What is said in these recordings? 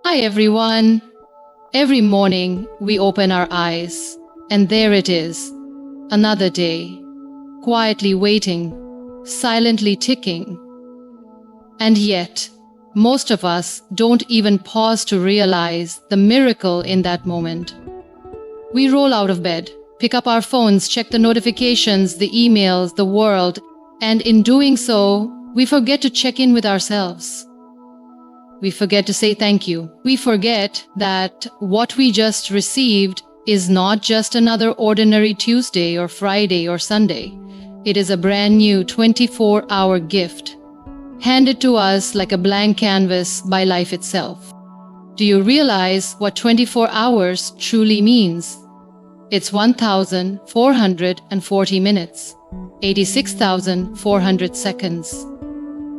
Hi everyone. Every morning we open our eyes, and there it is, another day, quietly waiting, silently ticking. And yet, most of us don't even pause to realize the miracle in that moment. We roll out of bed, pick up our phones, check the notifications, the emails, the world, and in doing so, we forget to check in with ourselves. We forget to say thank you. We forget that what we just received is not just another ordinary Tuesday or Friday or Sunday. It is a brand new 24-hour gift, handed to us like a blank canvas by life itself. Do you realize what 24 hours truly means? It's 1,440 minutes, 86,400 seconds.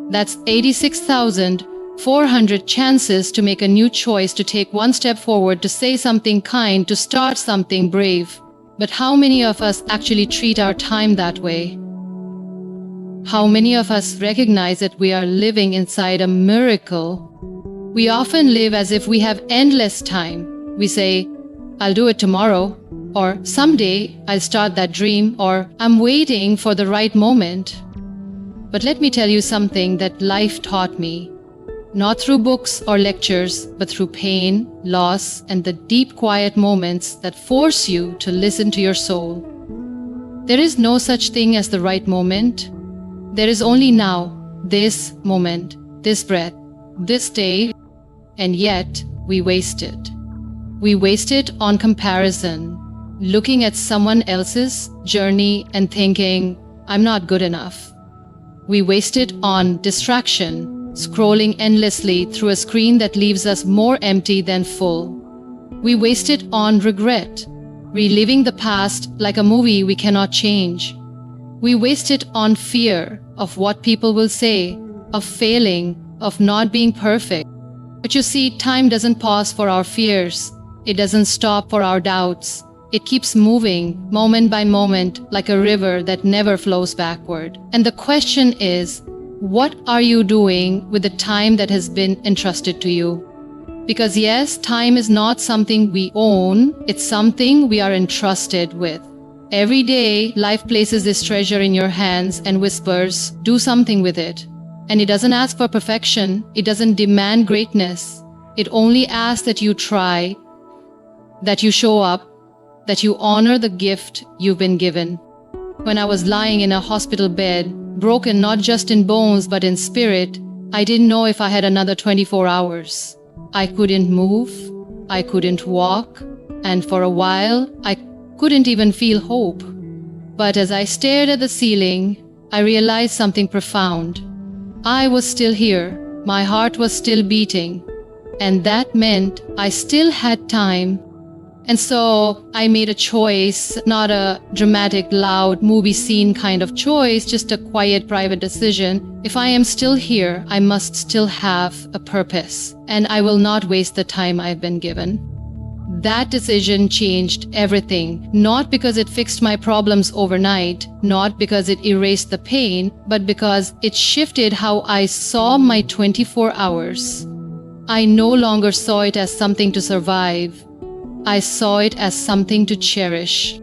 That's 86,400 chances to make a new choice, to take one step forward, to say something kind, to start something brave. But how many of us actually treat our time that way? How many of us recognize that we are living inside a miracle? We often live as if we have endless time. We say, I'll do it tomorrow, or someday I'll start that dream, or I'm waiting for the right moment. But let me tell you something that life taught me. Not through books or lectures, but through pain, loss, and the deep quiet moments that force you to listen to your soul. There is no such thing as the right moment. There is only now, this moment, this breath, this day, and yet we waste it. We waste it on comparison, looking at someone else's journey and thinking, I'm not good enough. We waste it on distraction, scrolling endlessly through a screen that leaves us more empty than full. We waste it on regret, reliving the past like a movie we cannot change. We waste it on fear of what people will say, of failing, of not being perfect. But you see, time doesn't pause for our fears. It doesn't stop for our doubts. It keeps moving, moment by moment, like a river that never flows backward. And the question is, what are you doing with the time that has been entrusted to you? Because yes, time is not something we own, it's something we are entrusted with. Every day, life places this treasure in your hands and whispers, do something with it. And it doesn't ask for perfection, it doesn't demand greatness. It only asks that you try, that you show up, that you honor the gift you've been given. When I was lying in a hospital bed, broken not just in bones but in spirit, I didn't know if I had another 24 hours. I couldn't move, I couldn't walk, and for a while, I couldn't even feel hope. But as I stared at the ceiling, I realized something profound. I was still here, my heart was still beating, and that meant I still had time. And so I made a choice, not a dramatic, loud, movie scene kind of choice, just a quiet, private decision. If I am still here, I must still have a purpose, and I will not waste the time I've been given. That decision changed everything, not because it fixed my problems overnight, not because it erased the pain, but because it shifted how I saw my 24 hours. I no longer saw it as something to survive. I saw it as something to cherish.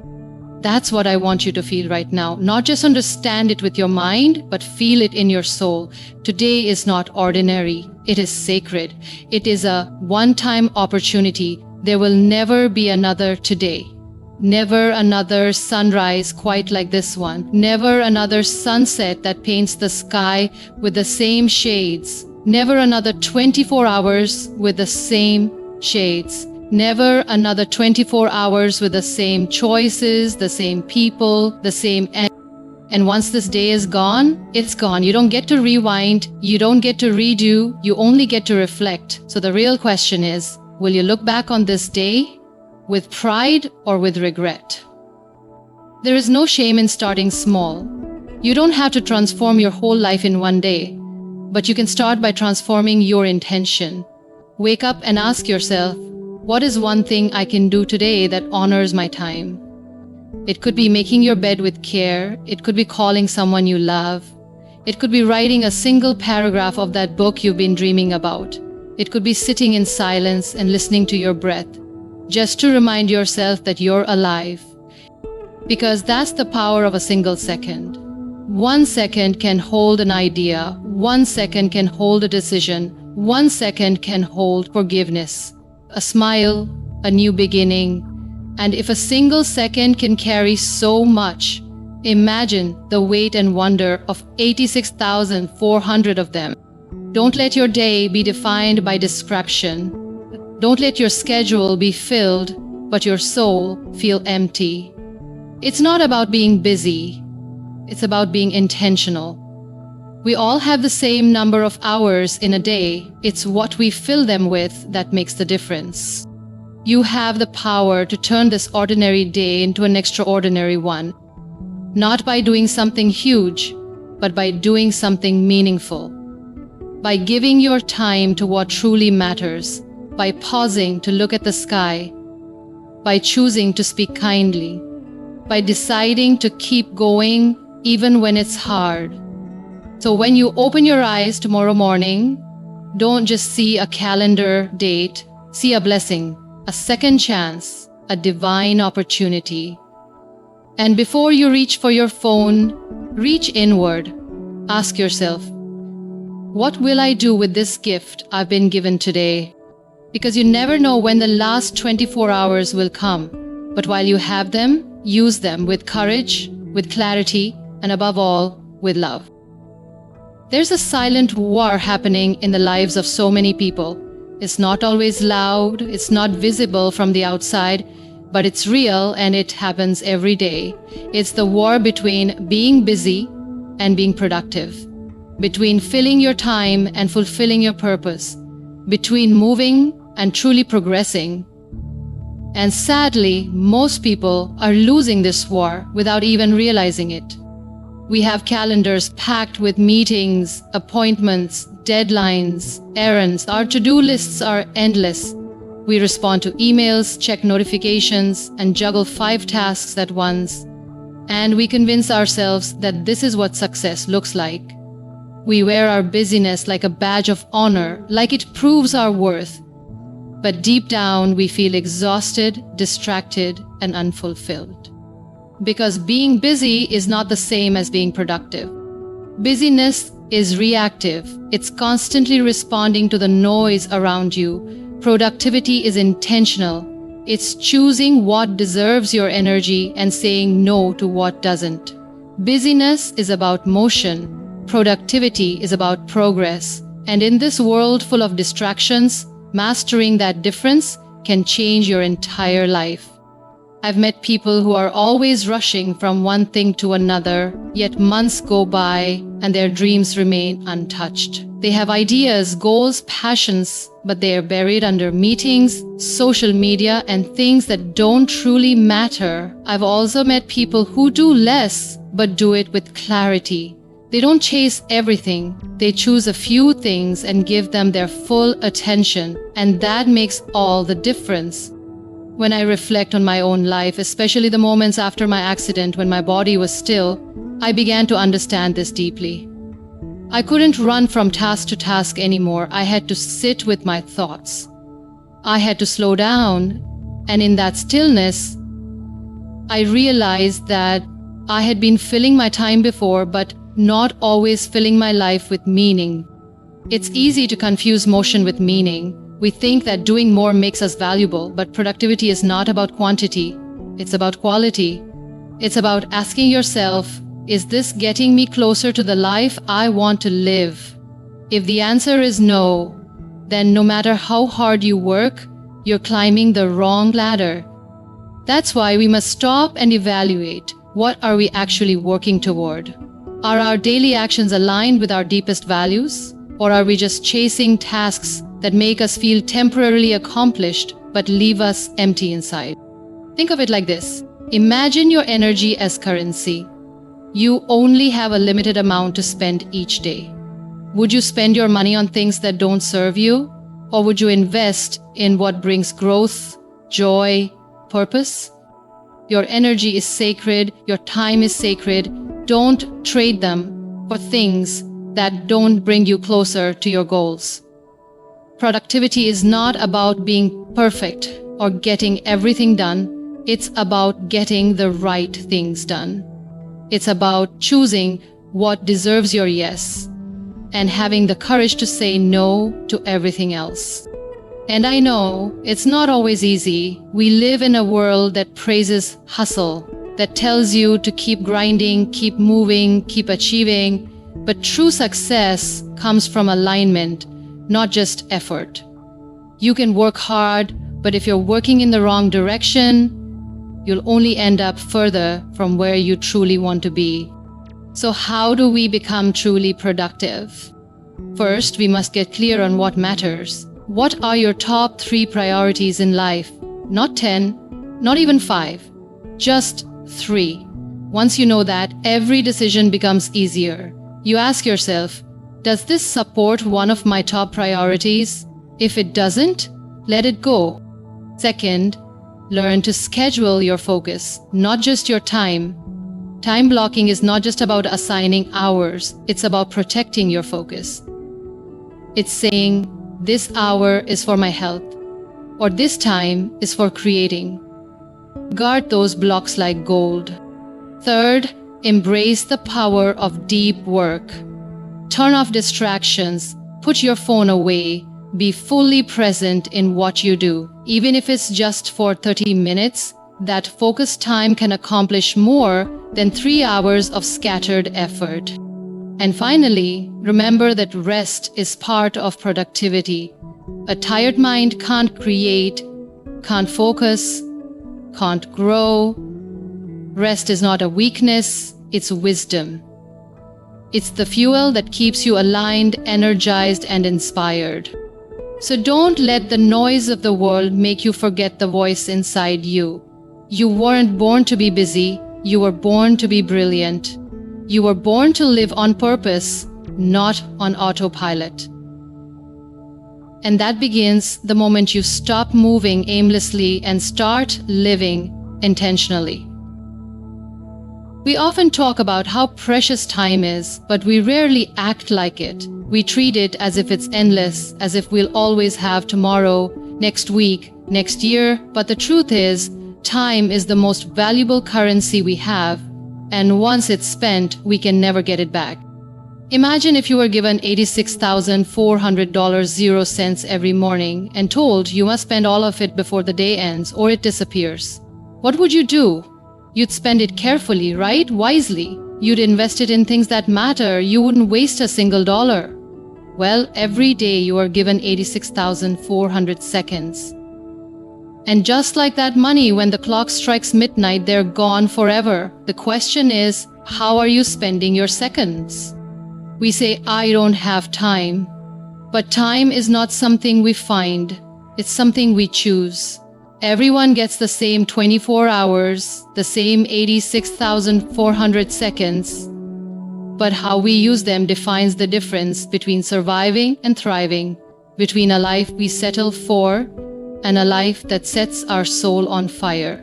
That's what I want you to feel right now. Not just understand it with your mind, but feel it in your soul. Today is not ordinary. It is sacred. It is a one-time opportunity. There will never be another today. Never another sunrise quite like this one. Never another sunset that paints the sky with the same shades. Never another 24 hours with the same shades. Never another 24 hours with the same choices, the same people, the same end. And once this day is gone, it's gone. You don't get to rewind, you don't get to redo, you only get to reflect. So the real question is, will you look back on this day with pride or with regret? There is no shame in starting small. You don't have to transform your whole life in one day, but you can start by transforming your intention. Wake up and ask yourself, what is one thing I can do today that honors my time? It could be making your bed with care. It could be calling someone you love. It could be writing a single paragraph of that book you've been dreaming about. It could be sitting in silence and listening to your breath, just to remind yourself that you're alive. Because that's the power of a single second. 1 second can hold an idea, 1 second can hold a decision, 1 second can hold forgiveness, a smile, a new beginning. And if a single second can carry so much, imagine the weight and wonder of 86,400 of them. Don't let your day be defined by distraction. Don't let your schedule be filled, but your soul feel empty. It's not about being busy. It's about being intentional. We all have the same number of hours in a day. It's what we fill them with that makes the difference. You have the power to turn this ordinary day into an extraordinary one. Not by doing something huge, but by doing something meaningful. By giving your time to what truly matters. By pausing to look at the sky. By choosing to speak kindly. By deciding to keep going even when it's hard. So when you open your eyes tomorrow morning, don't just see a calendar date, see a blessing, a second chance, a divine opportunity. And before you reach for your phone, reach inward. Ask yourself, what will I do with this gift I've been given today? Because you never know when the last 24 hours will come. But while you have them, use them with courage, with clarity, and above all, with love. There's a silent war happening in the lives of so many people. It's not always loud, it's not visible from the outside, but it's real and it happens every day. It's the war between being busy and being productive, between filling your time and fulfilling your purpose, between moving and truly progressing. And sadly, most people are losing this war without even realizing it. We have calendars packed with meetings, appointments, deadlines, errands. Our to-do lists are endless. We respond to emails, check notifications, and juggle 5 tasks at once. And we convince ourselves that this is what success looks like. We wear our busyness like a badge of honor, like it proves our worth. But deep down, we feel exhausted, distracted, and unfulfilled. Because being busy is not the same as being productive. Busyness is reactive. It's constantly responding to the noise around you. Productivity is intentional. It's choosing what deserves your energy and saying no to what doesn't. Busyness is about motion. Productivity is about progress. And in this world full of distractions, mastering that difference can change your entire life. I've met people who are always rushing from one thing to another, yet months go by and their dreams remain untouched. They have ideas, goals, passions, but they are buried under meetings, social media, and things that don't truly matter. I've also met people who do less, but do it with clarity. They don't chase everything. They choose a few things and give them their full attention, and that makes all the difference. When I reflect on my own life, especially the moments after my accident when my body was still, I began to understand this deeply. I couldn't run from task to task anymore. I had to sit with my thoughts. I had to slow down, and in that stillness, I realized that I had been filling my time before, but not always filling my life with meaning. It's easy to confuse motion with meaning. We think that doing more makes us valuable, but productivity is not about quantity. It's about quality. It's about asking yourself, is this getting me closer to the life I want to live? If the answer is no, then no matter how hard you work, you're climbing the wrong ladder. That's why we must stop and evaluate. What are we actually working toward? Are our daily actions aligned with our deepest values? Or are we just chasing tasks that make us feel temporarily accomplished but leave us empty inside? Think of it like this. Imagine your energy as currency. You only have a limited amount to spend each day. Would you spend your money on things that don't serve you? Or would you invest in what brings growth, joy, purpose? Your energy is sacred. Your time is sacred. Don't trade them for things that don't bring you closer to your goals. Productivity is not about being perfect or getting everything done. It's about getting the right things done. It's about choosing what deserves your yes and having the courage to say no to everything else. And I know it's not always easy. We live in a world that praises hustle, that tells you to keep grinding, keep moving, keep achieving. But true success comes from alignment, not just effort. You can work hard, but if you're working in the wrong direction, you'll only end up further from where you truly want to be. So how do we become truly productive? First, we must get clear on what matters. What are your top 3 priorities in life? Not 10, not even 5, just 3. Once you know that, every decision becomes easier. You ask yourself, does this support one of my top priorities? If it doesn't, let it go. Second, learn to schedule your focus, not just your time. Time blocking is not just about assigning hours, it's about protecting your focus. It's saying, this hour is for my health, or this time is for creating. Guard those blocks like gold. Third, embrace the power of deep work. Turn off distractions, put your phone away, be fully present in what you do. Even if it's just for 30 minutes, that focused time can accomplish more than 3 hours of scattered effort. And finally, remember that rest is part of productivity. A tired mind can't create, can't focus, can't grow. Rest is not a weakness, it's wisdom. It's the fuel that keeps you aligned, energized, and inspired. So don't let the noise of the world make you forget the voice inside you. You weren't born to be busy, you were born to be brilliant. You were born to live on purpose, not on autopilot. And that begins the moment you stop moving aimlessly and start living intentionally. We often talk about how precious time is, but we rarely act like it. We treat it as if it's endless, as if we'll always have tomorrow, next week, next year. But the truth is, time is the most valuable currency we have, and once it's spent, we can never get it back. Imagine if you were given $86,400.00 every morning and told you must spend all of it before the day ends or it disappears. What would you do? You'd spend it carefully, right? Wisely. You'd invest it in things that matter. You wouldn't waste a single dollar. Well, every day you are given 86,400 seconds. And just like that money, when the clock strikes midnight, they're gone forever. The question is, how are you spending your seconds? We say, I don't have time. But time is not something we find. It's something we choose. Everyone gets the same 24 hours, the same 86,400 seconds. But how we use them defines the difference between surviving and thriving, between a life we settle for and a life that sets our soul on fire.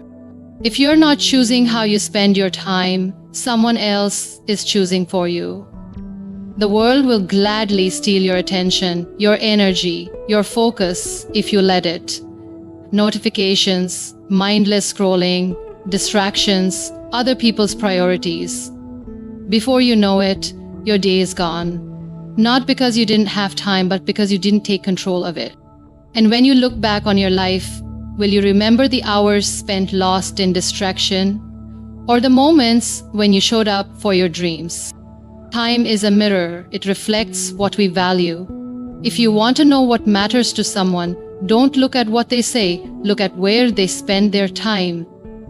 If you're not choosing how you spend your time, someone else is choosing for you. The world will gladly steal your attention, your energy, your focus if you let it. Notifications, mindless scrolling, distractions, other people's priorities. Before you know it, your day is gone. Not because you didn't have time, but because you didn't take control of it. And when you look back on your life, will you remember the hours spent lost in distraction, or the moments when you showed up for your dreams? Time is a mirror. It reflects what we value. If you want to know what matters to someone, don't look at what they say, look at where they spend their time.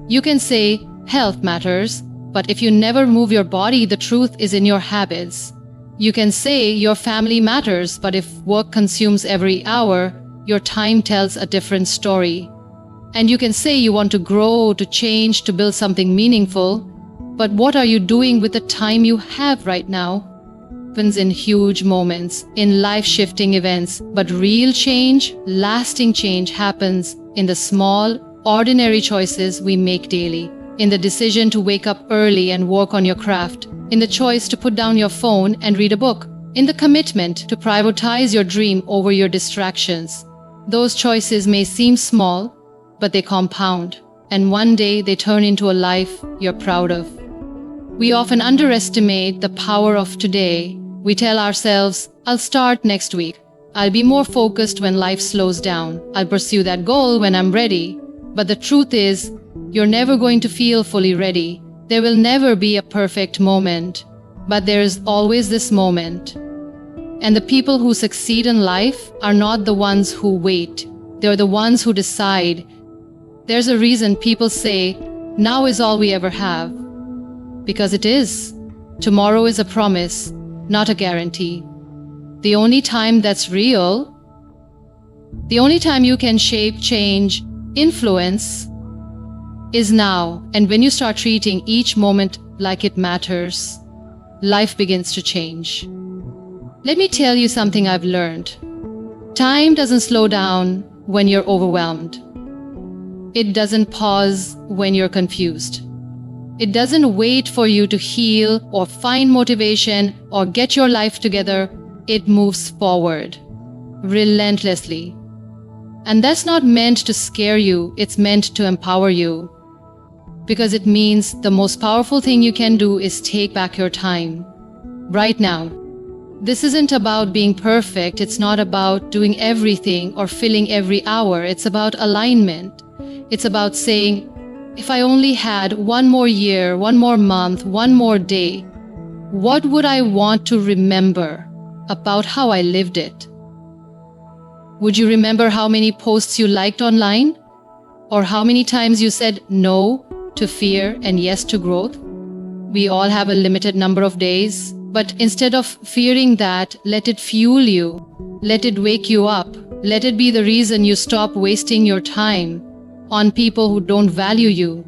You can say, health matters, but if you never move your body, the truth is in your habits. You can say your family matters, but if work consumes every hour, your time tells a different story. And you can say you want to grow, to change, to build something meaningful, but what are you doing with the time you have right now? Happens in huge moments, in life-shifting events, but real change, lasting change happens in the small, ordinary choices we make daily. In the decision to wake up early and work on your craft, in the choice to put down your phone and read a book, in the commitment to prioritize your dream over your distractions. Those choices may seem small, but they compound, and one day they turn into a life you're proud of. We often underestimate the power of today. We tell ourselves, I'll start next week. I'll be more focused when life slows down. I'll pursue that goal when I'm ready. But the truth is, you're never going to feel fully ready. There will never be a perfect moment, but there is always this moment. And the people who succeed in life are not the ones who wait. They're the ones who decide. There's a reason people say, now is all we ever have. Because it is. Tomorrow is a promise, not a guarantee. The only time that's real, the only time you can shape, change, influence, is now. And when you start treating each moment like it matters, life begins to change. Let me tell you something I've learned. Time doesn't slow down when you're overwhelmed. It doesn't pause when you're confused. It doesn't wait for you to heal or find motivation or get your life together. It moves forward, relentlessly. And that's not meant to scare you, it's meant to empower you. Because it means the most powerful thing you can do is take back your time. Right now. This isn't about being perfect, it's not about doing everything or filling every hour, it's about alignment. It's about saying, if I only had one more year, one more month, one more day, what would I want to remember about how I lived it? Would you remember how many posts you liked online? Or how many times you said no to fear and yes to growth? We all have a limited number of days, but instead of fearing that, let it fuel you. Let it wake you up. Let it be the reason you stop wasting your time on people who don't value you,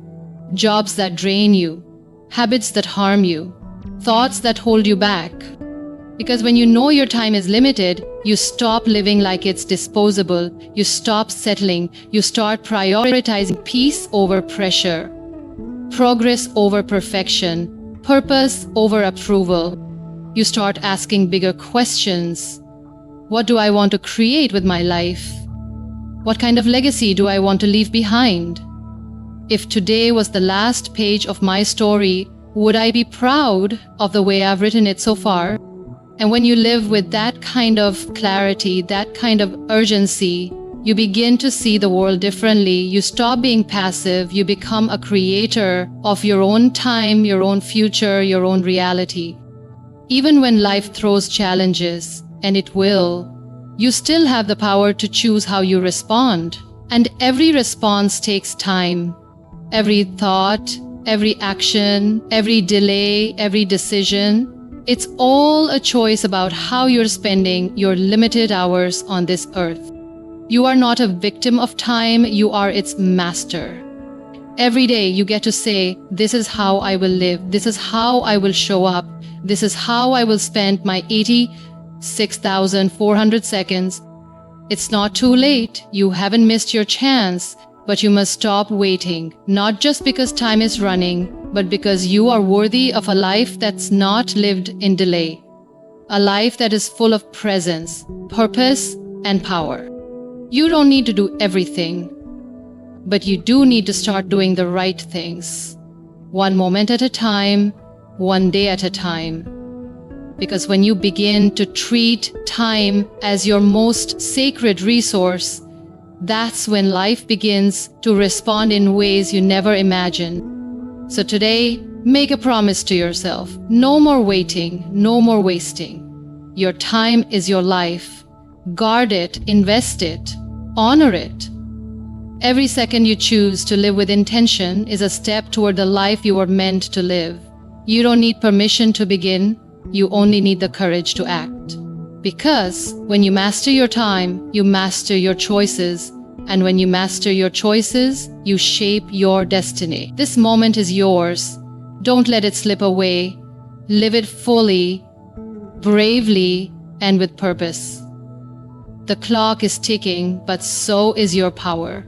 jobs that drain you, habits that harm you, thoughts that hold you back. Because when you know your time is limited, you stop living like it's disposable, you stop settling, you start prioritizing peace over pressure, progress over perfection, purpose over approval. You start asking bigger questions. What do I want to create with my life? What kind of legacy do I want to leave behind? If today was the last page of my story, would I be proud of the way I've written it so far? And when you live with that kind of clarity, that kind of urgency, you begin to see the world differently. You stop being passive. You become a creator of your own time, your own future, your own reality. Even when life throws challenges, and it will, you still have the power to choose how you respond. And every response takes time. Every thought, every action, every delay, every decision, it's all a choice about how you're spending your limited hours on this earth. You are not a victim of time, you are its master. Every day you get to say, this is how I will live, this is how I will show up, this is how I will spend my 86,400 seconds. It's not too late, you haven't missed your chance, but you must stop waiting, not just because time is running, but because you are worthy of a life that's not lived in delay. A life that is full of presence, purpose, and power. You don't need to do everything, but you do need to start doing the right things. One moment at a time, one day at a time. Because when you begin to treat time as your most sacred resource, that's when life begins to respond in ways you never imagined. So today, make a promise to yourself. No more waiting, no more wasting. Your time is your life. Guard it, invest it, honor it. Every second you choose to live with intention is a step toward the life you were meant to live. You don't need permission to begin, you only need the courage to act. Because when you master your time, you master your choices. And when you master your choices, you shape your destiny. This moment is yours. Don't let it slip away. Live it fully, bravely, and with purpose. The clock is ticking, but so is your power.